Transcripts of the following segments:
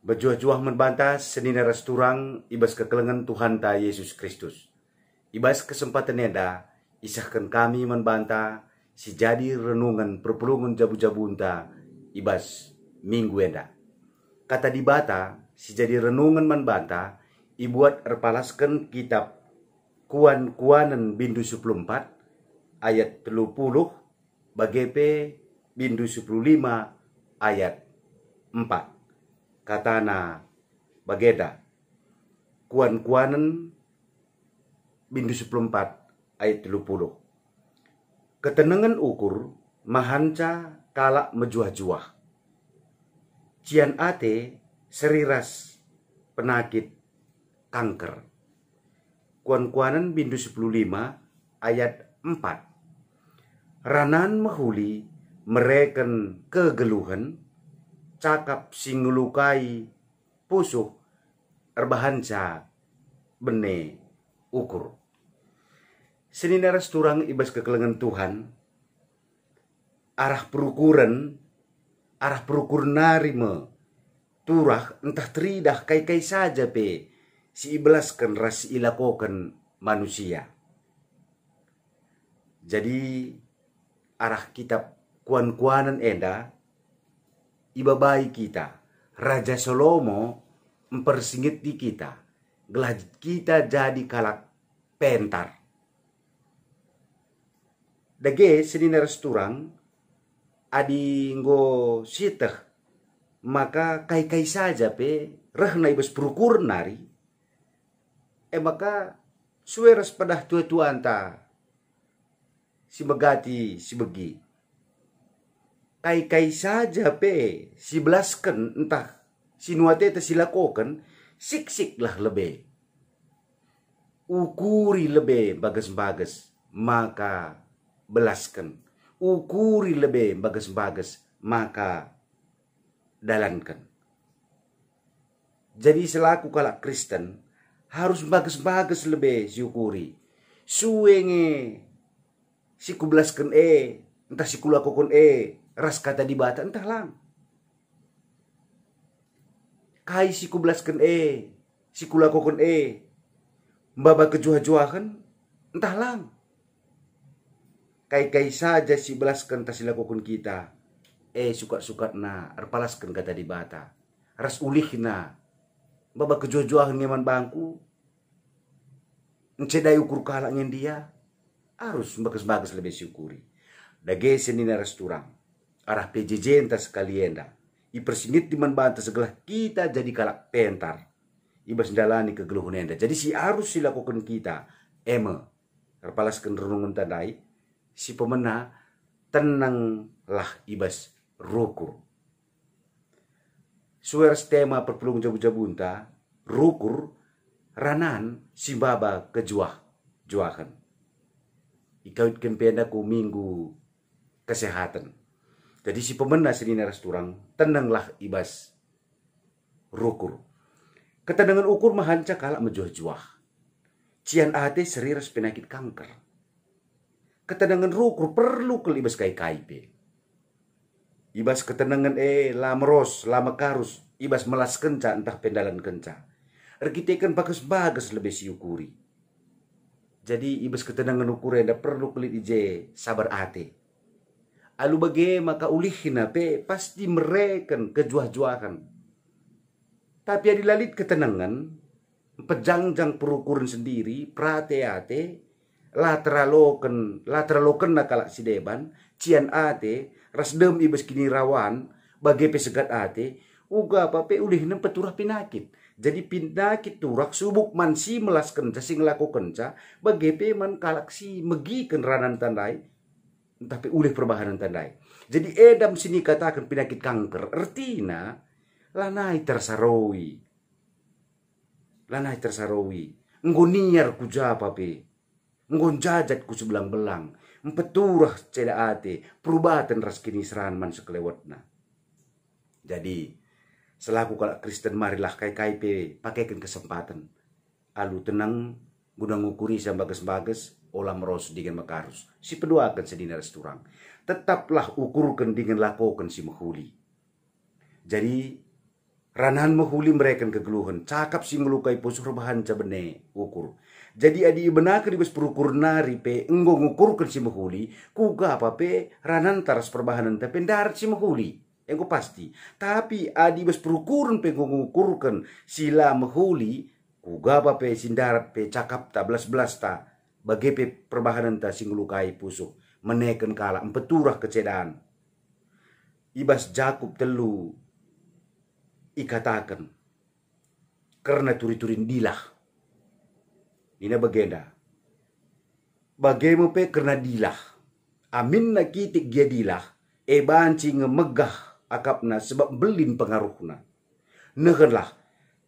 Berjuah-juah membantah senina resturang ibas kekelengan Tuhan ta Yesus Kristus. Ibas kesempatan eda, isahkan kami membantah si jadi renungan perpulungan jabu-jabunta ibas minggu eda. Kata di bata, si jadi renungan membantah, ibuat erpalaskan kitab Kuan-Kuanan bindu 14 ayat 30 bagepe bindu 15 ayat 4. Katana bageda Kuan-Kuanan bindu 14 ayat 30. Ketenangan ukur mahanca kalak mejuah-juah. Cian ate seriras penakit kanker. Kuan-Kuanan bindu 15 ayat 4. Ranan mahuli mereken kegeluhan cakap singulukai pusuh erbahanca bene ukur. Senina resturang ibas kekelengan Tuhan arah perukur narime turah entah teridah kai-kai saja pe si ibelaskan ras ilakokan manusia. Jadi arah kitab Kuan-Kuanan enda ibabai kita Raja Salomo mempersingit di kita gelah kita jadi kalak pentar. Dage senina resturang adi nggo siteh maka kai-kai saja pe rehna ibas perukur nari maka sueras padah tua-tuan ta si megati si begi kai-kai saja pe si belaskan entah si nuate ta silakokan sik-sik lah lebih ukuri lebih bagas-bagas maka belaskan ukuri lebih bagas-bagas maka dalankan. Jadi selaku kalak Kristen harus bagas-bagas lebih siukuri suwenge si kubelaskan entah si kulakokon ras kata di bata entah lang kai si kubelaskan si kulakokon mbaba kejuah-juahan entah lang kai-kai saja si belaskan tas silakokan kita sukat-sukat na erpalaskan kata di bata ras ulih na baba kejuah-juahan ngeman bangku encedai ukur kalaknya dia harus bagus-bagus lebih syukuri dage senina resturang arah PJJ entas kalienda ipersingit di banta segala kita jadi kalak pentar ibas dalani kegeluhan enda jadi si harus silakokan kita erpalaskan renungan tandai si pemena tenanglah ibas rukur. Suers tema perpulung jabu-jabunta rukur ranan si baba kejuahan. Ikawit kempenda ku minggu kesehatan. Jadi si pemena senina resturang tenanglah ibas rukur. Ketenangan ukur mahanca kalak mejuah-juah. Cian ate seriras penyakit kanker. Ketenangan rukur perlu kelibas kai-kai pe. Ibas ketenangan lama ros, lama karus, ibas melas kenca entah pendalan kenca. Erkitekan bagus-bagus lebih siukuri. Jadi ibas ketenangan ukur enda perlu kelit ije sabar ate. Alu bage maka ulihina pe pasti mereken kejuah-juahan. Tapi adilalit ketenangan, pejangjang perukuran sendiri, prate ate, lateraloken na kalak si deban cian ate rasdem ibas kini rawan bagi pesegat ate uga pape ulih nem peturah pinakit jadi pinakit turak subuk man si melas kenca sing laku kenca bagi pe man kalak si megi kenranan tandai tapi ulih perbahanan tandai jadi edam sini katakan penyakit kanker artina lanai tersarawi nggoniar kujapa pe ngonjajat ku sebelang-belang empeturah ceda ate perubatan ras kini seran man sekelewatna. Jadi selaku kalak Kristen marilah kai-kai pe pakaikan kesempatan alu tenang guna ngukuri sam bagas-bagas olam ros dengan makarus si peduakan sedina resturang tetaplah ukurkan dengan lakokan si mahuli. Jadi Ranan mahuli mereka kegeluhan. Cakap si melukai posuh rebahan cabene ukur. Jadi adi benakan di bes perukur nari pe enggo ngukurkan si mahuli. Kuga apa pe ranan taras perbahanan tapi pendarat si mahuli. Enggo pasti. Tapi adi bes perukuran pe ngukurkan sila mahuli. Kuga apa pe sindarat pe cakap ta belas-belas ta. Bagi pe perbahanan ta sing lukai pusuh. Menekan kala empeturah kecedaan. Ibas Jakub telu ikatakan karena turi-turin dilah. Ina bagenda. Bagaimu pe karena dilah. Amin na kitik dia dilah. Banci ngemegah akapna sebab belin pengaruhna. Nehenlah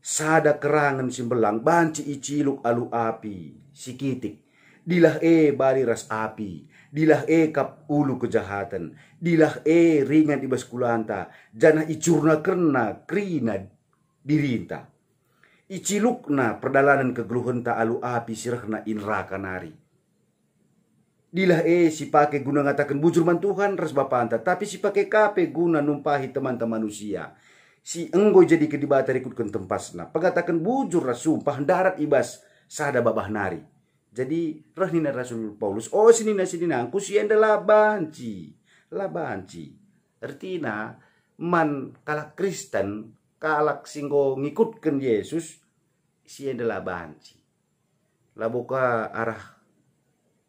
sada kerangan simbelang banci iciluk alu api si kitik. Dilah bali ras api. Dilah kap ulu kejahatan. Dilah ringan ibas kulanta. Jana icurna kerna krina dirinta. Icilukna perdalanan kegeluhenta alu api sirahna inraka nari. Dilah si pake guna ngatakan bujur man Tuhan ras bapanta. Tapi si pake kape guna numpahi teman-teman manusia. Si enggo jadi kedibata ikutkan tempasna. Pengatakan bujur ras sumpah darat ibas sada babah nari. Jadi rahnina Rasul Paulus, sinina angku sienda labanci. Artinya man kalak Kristen, kalak singgo ngikutkan Yesus, sienda labanci. Labuka arah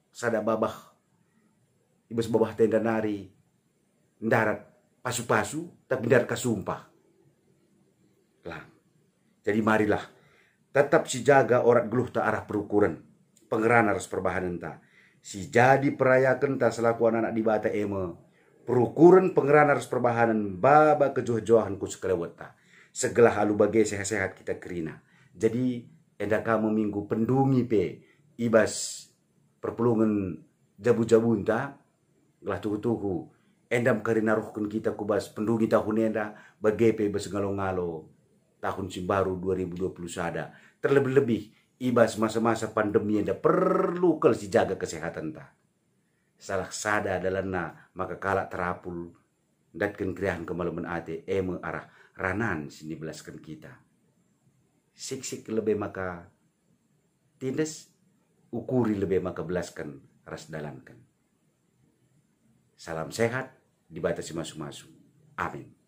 sada babah, ibas babah tenda nari, darat pasu-pasu, tapi darat kasumpah. Lah. Jadi marilah, tetap si jaga orang geluh ta arah perukuran. Pengerana harus perbahanan ta. Si jadi perayakan ta selaku anak-anak di bata eme. Perukuran pengerana harus perbahanan baba kejoh-johan ku sekelewet ta. Segelah alu bagai sehat-sehat kita kerina. Jadi enda kamu minggu pendungi pe ibas perpulungan jabu-jabun ta. Gelah tuhu-tuhu. Endam karina ruhkan kita kubas pendungi tahun enda bagai pe besengalo-ngalo tahun simbaru 2020 sada. Terlebih-lebih ibas masa-masa pandemi yang perlu kalau si jaga kesehatan ta. Salah sada adalah maka kalak terapul datkan kriahan kemalaman ate arah ranan sini belaskan kita. Sik-sik lebih maka tindas, ukuri lebih maka belaskan ras dalankan. Salam sehat dibatasi masu-masu. Amin.